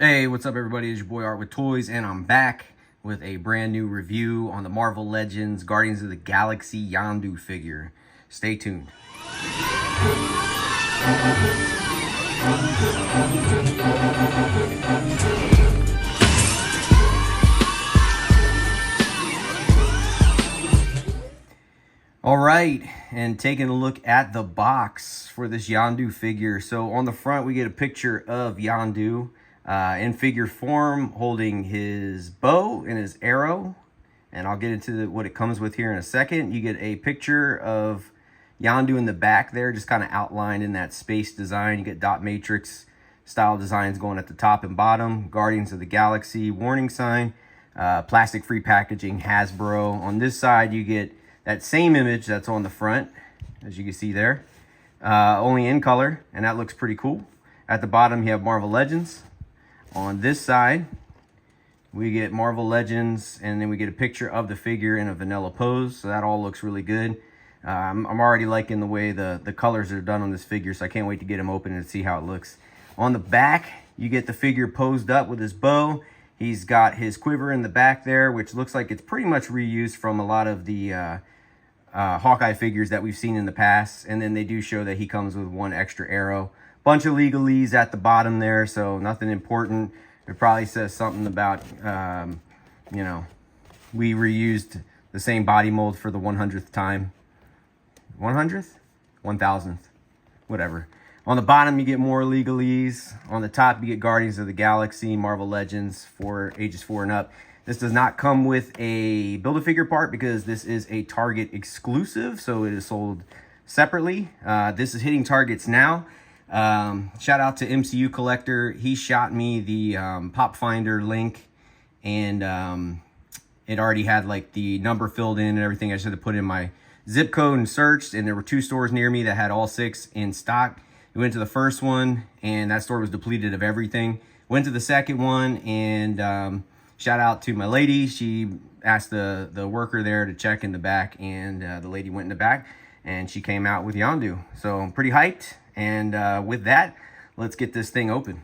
Hey, what's up everybody? It's your boy Art with Toys, and I'm back with a brand new review on the Marvel Legends Guardians of the Galaxy Yondu figure. Stay tuned. All right, and taking a look at the box for this Yondu figure. So on the front, we get a picture of Yondu in figure form, holding his bow and his arrow. And I'll get into what it comes with here in a second. You get a picture of Yondu in the back there, just kind of outlined in that space design. You get dot matrix style designs going at the top and bottom. Guardians of the Galaxy warning sign, plastic free packaging, Hasbro. On this side, you get that same image that's on the front, as you can see there, only in color, and that looks pretty cool. At the bottom, you have Marvel Legends. On this side, we get Marvel Legends, and then we get a picture of the figure in a vanilla pose, so that all looks really good. I'm already liking the way the colors are done on this figure, so I can't wait to get him open and see how it looks. On the back, you get the figure posed up with his bow. He's got his quiver in the back there, which looks like it's pretty much reused from a lot of the Hawkeye figures that we've seen in the past. And then they do show that he comes with one extra arrow. Bunch of legalese at the bottom there, so nothing important. It probably says something about, you know, we reused the same body mold for the 100th time. 100th? 1000th. Whatever. On the bottom, you get more legalese. On the top, you get Guardians of the Galaxy, Marvel Legends for ages 4 and up. This does not come with a Build-A-Figure part because this is a Target exclusive, so it is sold separately. This is hitting Targets now. Shout out to MCU Collector. He shot me the Pop Finder link, and it already had like the number filled in and everything. I just had to put in my zip code and searched, and there were 2 stores near me that had all 6 in stock. We went to the first one, and that store was depleted of everything. Went to the second one, and shout out to my lady. She asked the worker there to check in the back, and the lady went in the back, and she came out with Yondu. So I'm pretty hyped, and with that, let's get this thing open.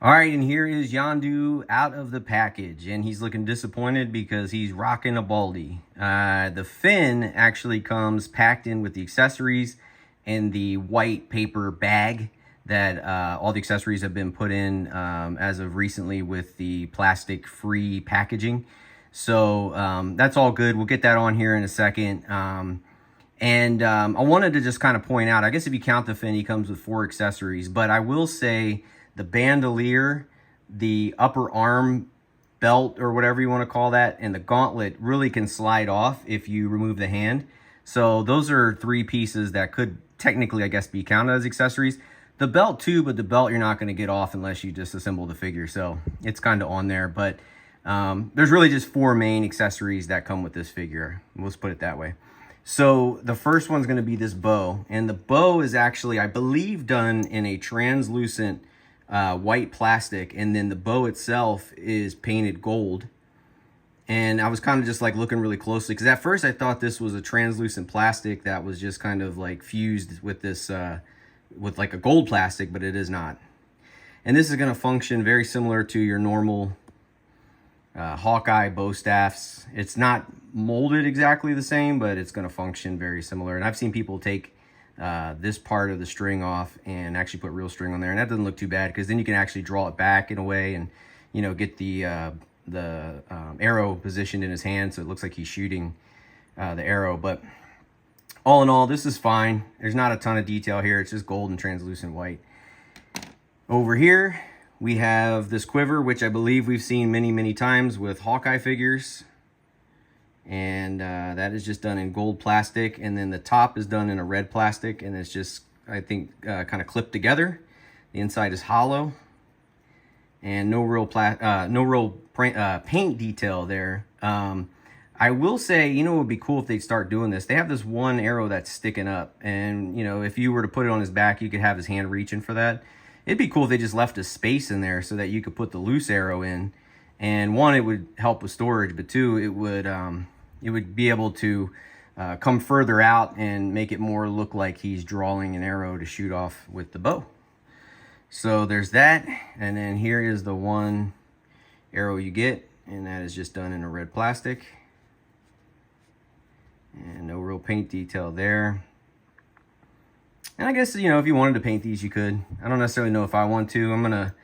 All right, and here is Yondu out of the package, and he's looking disappointed because he's rocking a baldy. The fin actually comes packed in with the accessories and the white paper bag that all the accessories have been put in as of recently with the plastic-free packaging. So that's all good. We'll get that on here in a second. I wanted to just kind of point out, I guess if you count the fin, he comes with 4 accessories. But I will say the bandolier, the upper arm belt, or whatever you want to call that, and the gauntlet really can slide off if you remove the hand. So those are 3 pieces that could technically, I guess, be counted as accessories. The belt too, but the belt you're not going to get off unless you disassemble the figure. So it's kind of on there, but there's really just 4 main accessories that come with this figure. Let's put it that way. So the first one's going to be this bow, and the bow is actually, I believe, done in a translucent white plastic, and then the bow itself is painted gold. And I was kind of just like looking really closely, because at first I thought this was a translucent plastic that was just kind of like fused with this with like a gold plastic, but it is not. And this is going to function very similar to your normal Hawkeye bow staffs. It's not molded exactly the same, but it's going to function very similar. And I've seen people take this part of the string off and actually put real string on there, and that doesn't look too bad, because then you can actually draw it back in a way and, you know, get the arrow positioned in his hand so it looks like he's shooting the arrow. But all in all, this is fine. There's not a ton of detail here. It's just gold and translucent white. Over here, we have this quiver, which I believe we've seen many, many times with Hawkeye figures. And that is just done in gold plastic. And then the top is done in a red plastic. And it's just, I think, kind of clipped together. The inside is hollow. And no real paint detail there. I will say, you know, it would be cool if they'd start doing this. They have this one arrow that's sticking up, and, you know, if you were to put it on his back, you could have his hand reaching for that. It'd be cool if they just left a space in there so that you could put the loose arrow in. And 1, it would help with storage, but 2, it would be able to come further out and make it more look like he's drawing an arrow to shoot off with the bow. So there's that, and then here is the one arrow you get, and that is just done in a red plastic. And no real paint detail there. And I guess, you know, if you wanted to paint these, you could. I don't necessarily know if I want to. I'm gonna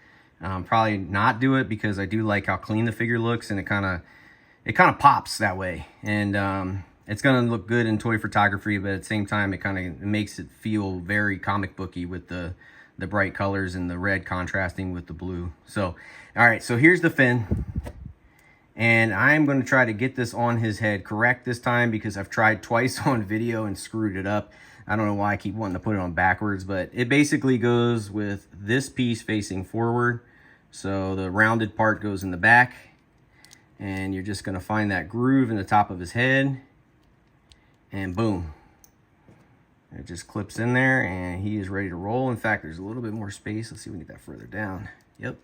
probably not do it because I do like how clean the figure looks, and it kind of pops that way. And it's gonna look good in toy photography, but at the same time, it kind of makes it feel very comic booky with the bright colors and the red contrasting with the blue. So, all right, so here's the fin. And I'm going to try to get this on his head correct this time because I've tried twice on video and screwed it up. I don't know why I keep wanting to put it on backwards, but it basically goes with this piece facing forward. So the rounded part goes in the back, and you're just going to find that groove in the top of his head, and boom. It just clips in there, and he is ready to roll. In fact, there's a little bit more space. Let's see if we can get that further down. Yep.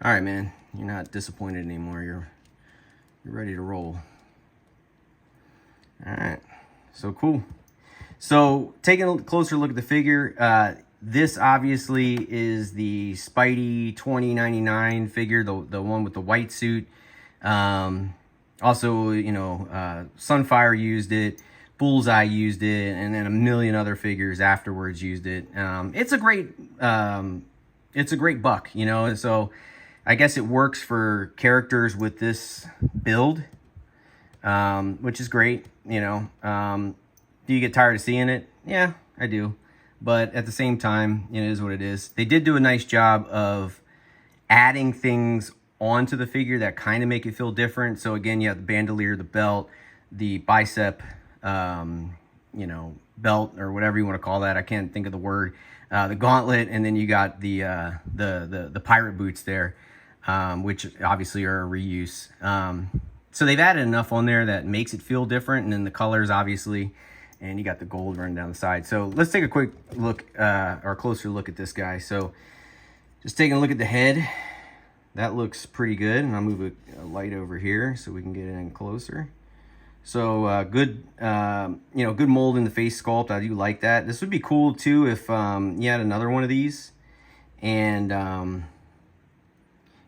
All right, man. You're not disappointed anymore. You're ready to roll. All right. So cool. So taking a closer look at the figure, this obviously is the Spidey 2099 figure, the one with the white suit. Also, you know, Sunfire used it. Bullseye used it, and then a million other figures afterwards used it. It's a great buck, you know. So I guess it works for characters with this build, which is great, you know. Do you get tired of seeing it? Yeah, I do. But at the same time, it is what it is. They did do a nice job of adding things onto the figure that kind of make it feel different. So again, you have the bandolier, the belt, the bicep, you know, belt or whatever you want to call that. I can't think of the word. The gauntlet, and then you got the pirate boots there, which obviously are a reuse. So they've added enough on there that makes it feel different, and then the colors obviously, and you got the gold running down the side. So let's take a quick look, or a closer look at this guy. So just taking a look at the head, that looks pretty good, and I'll move a light over here so we can get in closer. So good, you know, good mold in the face sculpt. I do like that. This would be cool too if you had another one of these, and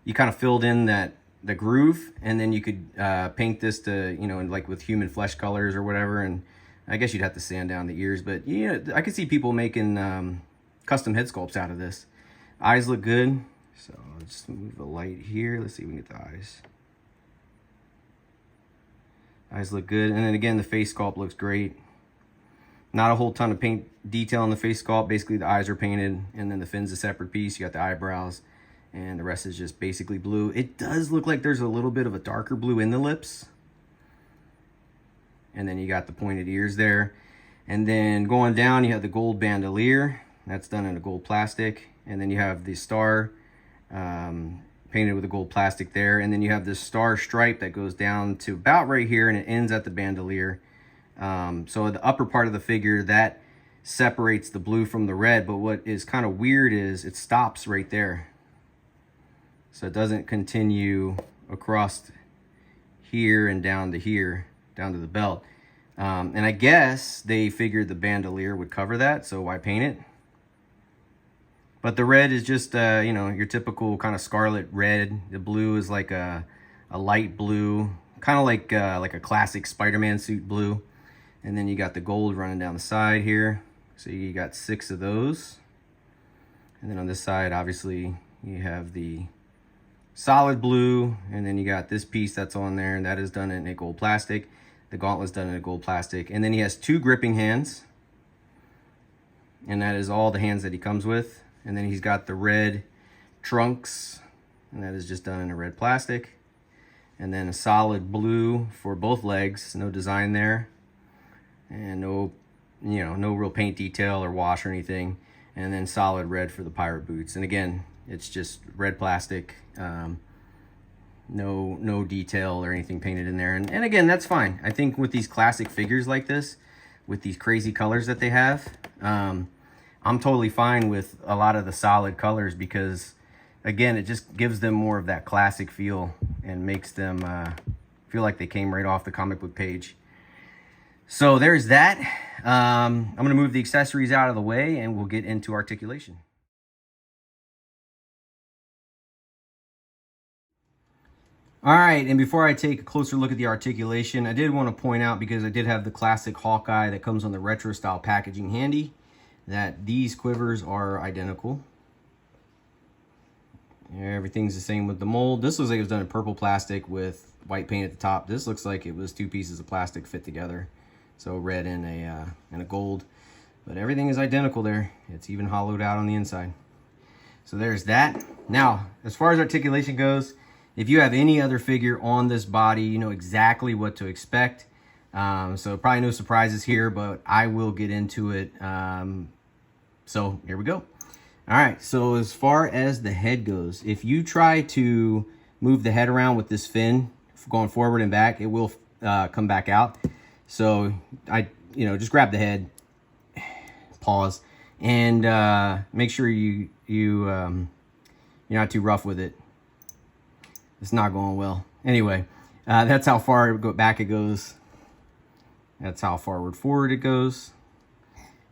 you kind of filled in the groove, and then you could paint this to, you know, like with human flesh colors or whatever. And I guess you'd have to sand down the ears, but you know, I could see people making custom head sculpts out of this. Eyes look good. So let's just move the light here. Let's see if we can get the eyes. Eyes look good. And then again, the face sculpt looks great. Not a whole ton of paint detail on the face sculpt. Basically, the eyes are painted, and then the fin's a separate piece. You got the eyebrows, and the rest is just basically blue. It does look like there's a little bit of a darker blue in the lips. And then you got the pointed ears there. And then going down, you have the gold bandolier. That's done in a gold plastic. And then you have the star painted with a gold plastic there. And then you have this star stripe that goes down to about right here, and it ends at the bandolier. So the upper part of the figure, that separates the blue from the red. But what is kind of weird is it stops right there. So it doesn't continue across here and down to here, down to the belt. And I guess they figured the bandolier would cover that, so why paint it? But the red is just, you know, your typical kind of scarlet red. The blue is like a light blue, kind of like a classic Spider-Man suit blue. And then you got the gold running down the side here. So you got 6 of those. And then on this side, obviously, you have the solid blue. And then you got this piece that's on there, and that is done in a gold plastic. The gauntlet's done in a gold plastic. And then he has 2 gripping hands. And that is all the hands that he comes with. And then he's got the red trunks, and that is just done in a red plastic. And then a solid blue for both legs, no design there. And no, you know, no real paint detail or wash or anything. And then solid red for the pirate boots. And again, it's just red plastic, no detail or anything painted in there. And again, that's fine. I think with these classic figures like this, with these crazy colors that they have, I'm totally fine with a lot of the solid colors because, again, it just gives them more of that classic feel and makes them feel like they came right off the comic book page. So there's that. I'm going to move the accessories out of the way, and we'll get into articulation. All right, and before I take a closer look at the articulation, I did want to point out, because I did have the classic Hawkeye that comes on the retro style packaging handy, that these quivers are identical. Everything's the same with the mold. This looks like it was done in purple plastic with white paint at the top. This looks like it was 2 pieces of plastic fit together. So red and a gold. But everything is identical there. It's even hollowed out on the inside. So there's that. Now, as far as articulation goes, if you have any other figure on this body, you know exactly what to expect. So probably no surprises here, but I will get into it. So here we go. All right, so as far as the head goes, if you try to move the head around with this fin going forward and back, it will come back out. So just grab the head, pause, and make sure you're not too rough with it. It's not going well. Anyway, that's how far back it goes. That's how forward it goes.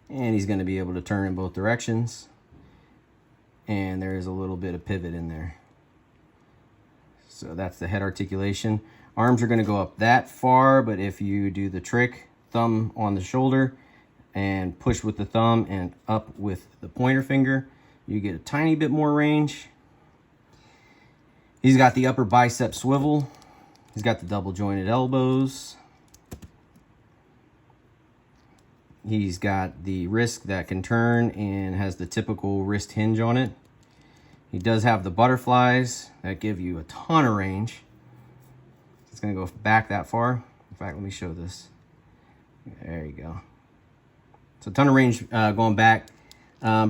And he's going to be able to turn in both directions. And there is a little bit of pivot in there. So that's the head articulation. Arms are going to go up that far, but if you do the trick, thumb on the shoulder and push with the thumb and up with the pointer finger, you get a tiny bit more range. He's got the upper bicep swivel. He's got the double jointed elbows. He's got the wrist that can turn and has the typical wrist hinge on it. He does have the butterflies that give you a ton of range. It's going to go back that far. In fact, let me show this. There you go. So a ton of range going back.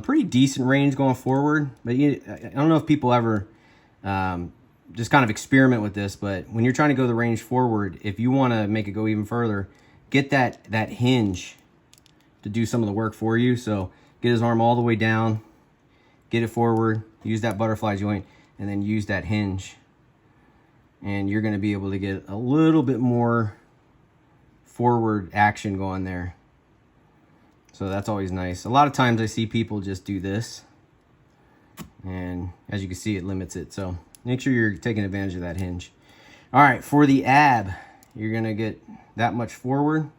Pretty decent range going forward. But I don't know if people ever just kind of experiment with this, but when you're trying to go the range forward, if you want to make it go even further, get that hinge to do some of the work for you. So get his arm all the way down, get it forward, use that butterfly joint, and then use that hinge. And you're going to be able to get a little bit more forward action going there. So that's always nice. A lot of times I see people just do this, and as you can see, it limits it. So make sure you're taking advantage of that hinge. All right, for the ab, you're going to get that much forward.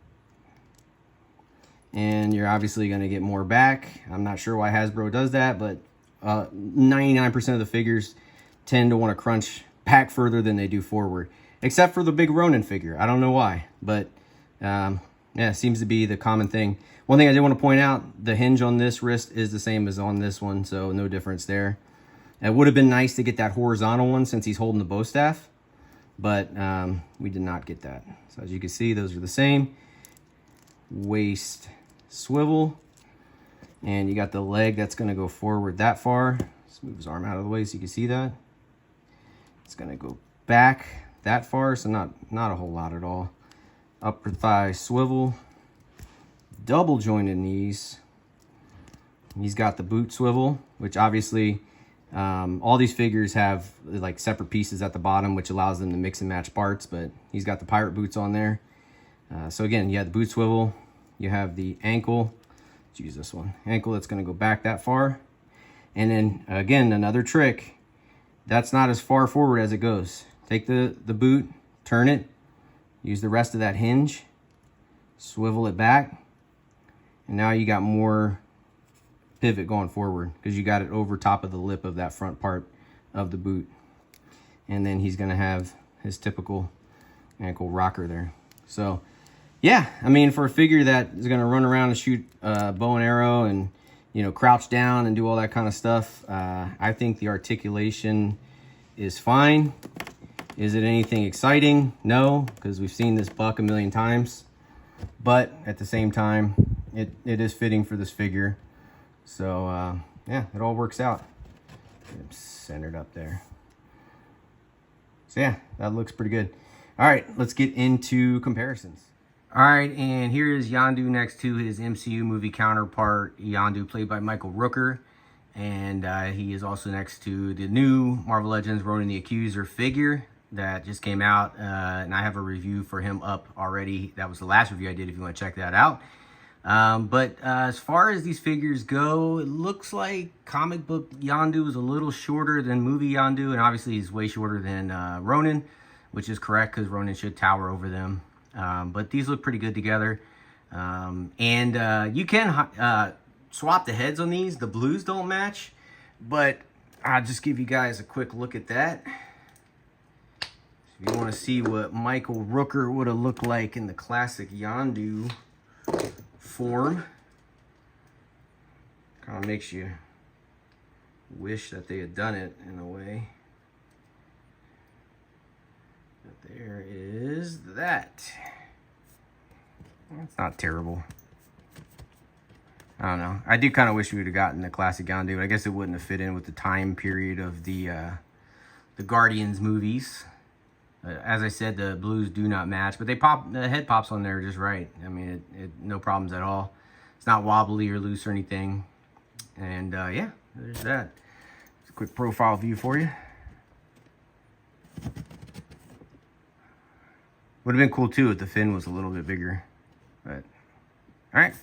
And you're obviously going to get more back. I'm not sure why Hasbro does that, but 99% of the figures tend to want to crunch back further than they do forward. Except for the big Ronin figure. I don't know why, but yeah, it seems to be the common thing. One thing I did want to point out, the hinge on this wrist is the same as on this one, so no difference there. It would have been nice to get that horizontal one since he's holding the bow staff, but we did not get that. So as you can see, those are the same. Waist swivel, and you got the leg that's going to go forward that far. Let's move his arm out of the way so you can see that. It's going to go back that far, so not a whole lot at all. Upper thigh swivel, double jointed knees. He's got the boot swivel, which obviously all these figures have like separate pieces at the bottom, which allows them to mix and match parts, but he's got the pirate boots on there. So again, you have the boot swivel. You have the ankle, let's use this one, ankle that's going to go back that far. And then again, another trick, that's not as far forward as it goes. Take the boot, turn it, use the rest of that hinge, swivel it back, and now you got more pivot going forward because you got it over top of the lip of that front part of the boot. And then he's going to have his typical ankle rocker there. So yeah, I mean, for a figure that is going to run around and shoot bow and arrow and, crouch down and do all that kind of stuff, I think the articulation is fine. Is it anything exciting? No, because we've seen this buck a million times. But at the same time, it is fitting for this figure. So, yeah, it all works out. Get him centered up there. So, yeah, that looks pretty good. All right, let's get into comparisons. All right, and here is Yondu next to his MCU movie counterpart, Yondu, played by Michael Rooker. And he is also next to the new Marvel Legends Ronin the Accuser figure that just came out. And I have a review for him up already. That was the last review I did if you want to check that out. But as far as these figures go, it looks like comic book Yondu is a little shorter than movie Yondu. And obviously he's way shorter than Ronin. which is correct because Ronin should tower over them. But these look pretty good together. You can swap the heads on these. The blues don't match, but I'll just give you guys a quick look at that. If you want to see what Michael Rooker would have looked like in the classic Yondu form, kind of makes you wish that they had done it in a way. But there is that. It's not terrible. I don't know. I do kind of wish we would have gotten the classic Yondu. I guess it wouldn't have fit in with the time period of the Guardians movies. As I said, the blues do not match, but they pop. The head pops on there just right. I mean, no problems at all. It's not wobbly or loose or anything. And yeah, there's that. It's a quick profile view for you. Would have been cool too if the fin was a little bit bigger. But all right.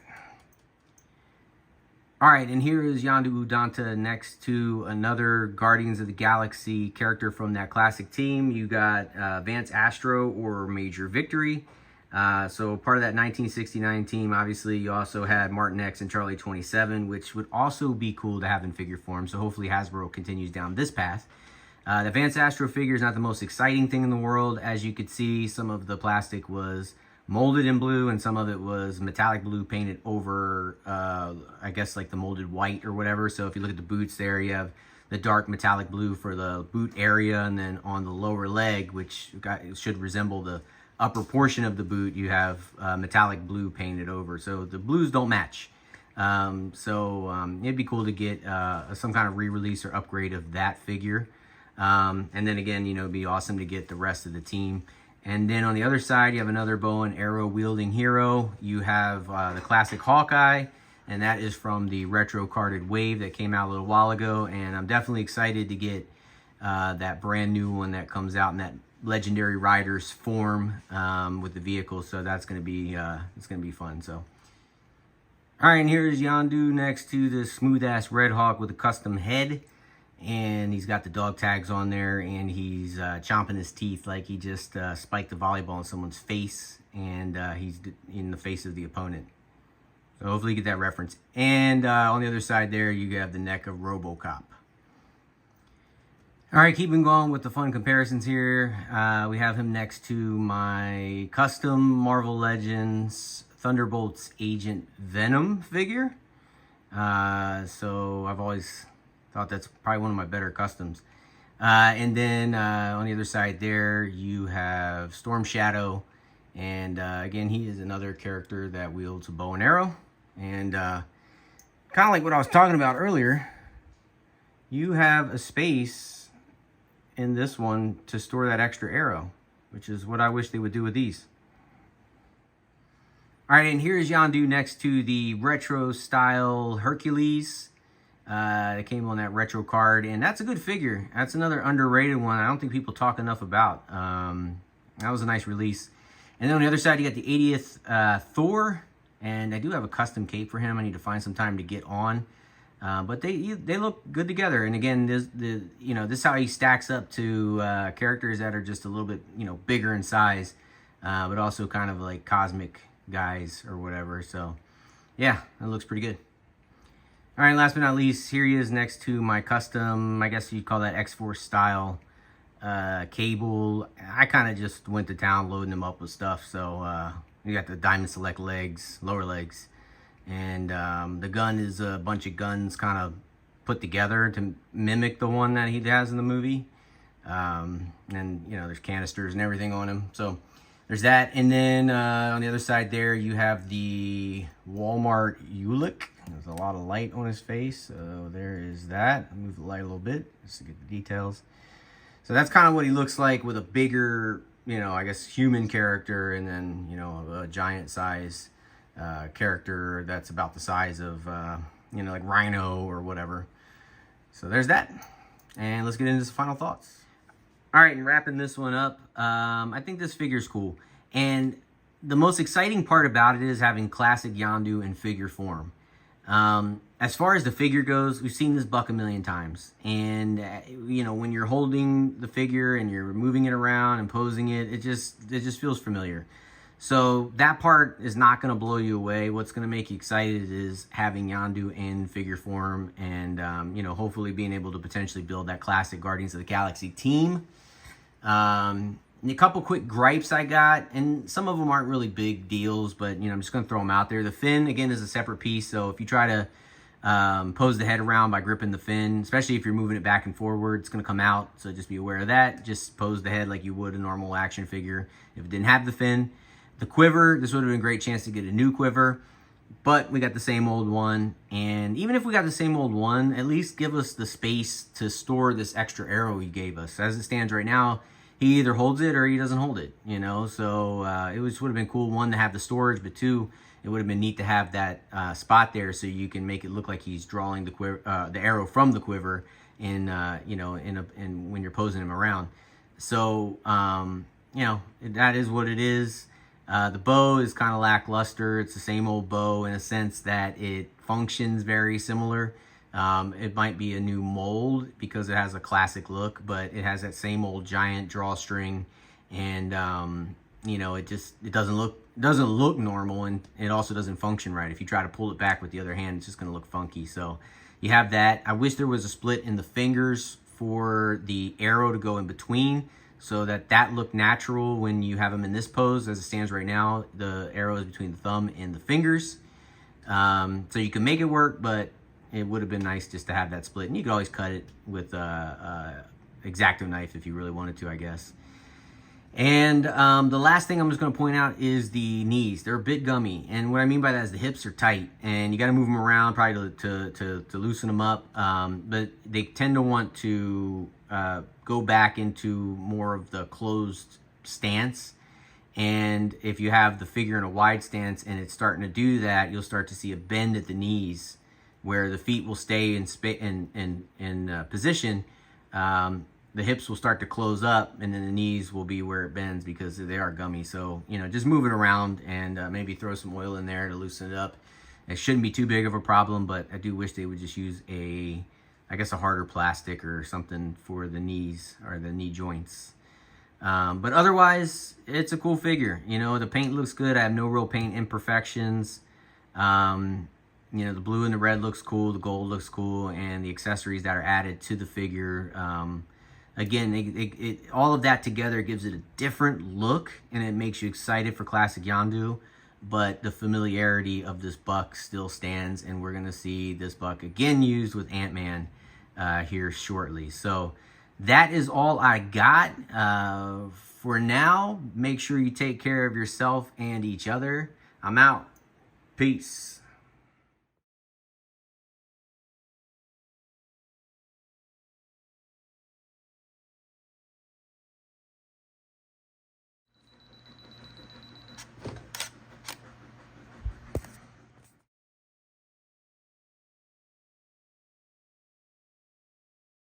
All right, and here is Yondu Udanta next to another Guardians of the Galaxy character from that classic team. You got Vance Astro or Major Victory. So part of that 1969 team, obviously, you also had Martin X and Charlie 27, which would also be cool to have in figure form. So hopefully Hasbro continues down this path. The Vance Astro figure is not the most exciting thing in the world. As you could see, some of the plastic was molded in blue and some of it was metallic blue painted over, I guess like the molded white or whatever. So if you look at the boots there, you have the dark metallic blue for the boot area, and then on the lower leg, which should resemble the upper portion of the boot, you have metallic blue painted over. So the blues don't match. It'd be cool to get some kind of re-release or upgrade of that figure. And then again, you know, it'd be awesome to get the rest of the team. And then on the other side, you have another bow and arrow wielding hero. You have the classic Hawkeye, and that is from the retro carded wave that came out a little while ago. And I'm definitely excited to get that brand new one that comes out in that Legendary Riders form with the vehicle. So that's gonna be it's gonna be fun. So, all right, and here's Yondu next to the smooth ass Red Hawk with a custom head. And he's got the dog tags on there, and he's chomping his teeth like he just spiked the volleyball in someone's face, and he's in the face of the opponent. So hopefully you get that reference. And on the other side there, you have the neck of RoboCop. All right, keeping going with the fun comparisons here. We have him next to my custom Marvel Legends Thunderbolts Agent Venom figure. So I've always thought that's probably one of my better customs. And then on the other side there, you have Storm Shadow. And again, he is another character that wields a bow and arrow. And kind of like what I was talking about earlier, you have a space in this one to store that extra arrow, which is what I wish they would do with these. All right, and here's Yondu next to the retro style Hercules. That came on that retro card, and that's a good figure. That's another underrated one I don't think people talk enough about. That was a nice release. And then on the other side, you got the 80th Thor, and I do have a custom cape for him. I need to find some time to get on, but they look good together. And again, this is how he stacks up to characters that are just a little bit bigger in size, but also kind of like cosmic guys or whatever. So yeah, that looks pretty good. All right, last but not least, here he is next to my custom, I guess you'd call that X-Force style cable. I kind of just went to town loading them up with stuff. So you got the Diamond Select legs, lower legs. And the gun is a bunch of guns kind of put together to mimic the one that he has in the movie. And, there's canisters and everything on him. So there's that. And then on the other side there, you have the Walmart Ulick. There's a lot of light on his face. So there is that. I'll move the light a little bit just to get the details. So that's kind of what he looks like with a bigger, I guess human character, and then, a giant size character that's about the size of, like Rhino or whatever. So there's that. And let's get into some final thoughts. All right, and wrapping this one up, I think this figure's cool. And the most exciting part about it is having classic Yondu in figure form. as far as the figure goes, we've seen this buck a million times. And, you know, when you're holding the figure and you're moving it around and posing it, it just feels familiar. So that part is not going to blow you away. What's going to make you excited is having Yondu in figure form and, you know, hopefully being able to potentially build that classic Guardians of the Galaxy team. And a couple quick gripes I got, and some of them aren't really big deals, but, you know, I'm just going to throw them out there. The fin, again, is a separate piece, so if you try to pose the head around by gripping the fin, especially if you're moving it back and forward, it's going to come out, so just be aware of that. Just pose the head like you would a normal action figure if it didn't have the fin. The quiver, this would have been a great chance to get a new quiver, but we got the same old one, and even if we got the same old one, at least give us the space to store this extra arrow he gave us. As it stands right now, he either holds it or he doesn't hold it, you know, so it would have been cool, one, to have the storage, but two, it would have been neat to have that spot there so you can make it look like he's drawing the arrow from the quiver in, you know, in when you're posing him around. So, you know, that is what it is. The bow is kind of lackluster. It's the same old bow in a sense that it functions very similar. It might be a new mold because it has a classic look, but it has that same old giant drawstring, and you know, it doesn't look normal, and it also doesn't function right. If you try to pull it back with the other hand, it's just going to look funky. So you have that. I wish there was a split in the fingers for the arrow to go in between, so that looked natural when you have them in this pose. As it stands right now, the arrow is between the thumb and the fingers. So you can make it work, but it would have been nice just to have that split. And you could always cut it with a X-Acto knife if you really wanted to, I guess. And the last thing I'm just going to point out is the knees. They're a bit gummy. And what I mean by that is the hips are tight. And you got to move them around probably to loosen them up. But they tend to want to go back into more of the closed stance. And if you have the figure in a wide stance and it's starting to do that, you'll start to see a bend at the knees where the feet will stay in position. The hips will start to close up, and then the knees will be where it bends because they are gummy. So, you know, just move it around and maybe throw some oil in there to loosen it up. It shouldn't be too big of a problem, but I do wish they would just use a harder plastic or something for the knees or the knee joints. But otherwise, it's a cool figure. You know, the paint looks good. I have no real paint imperfections. You know, the blue and the red looks cool. The gold looks cool. And the accessories that are added to the figure, again, all of that together gives it a different look, and it makes you excited for classic Yondu. But the familiarity of this buck still stands, and we're going to see this buck again used with Ant-Man here shortly. So that is all I got for now. Make sure you take care of yourself and each other. I'm out. Peace.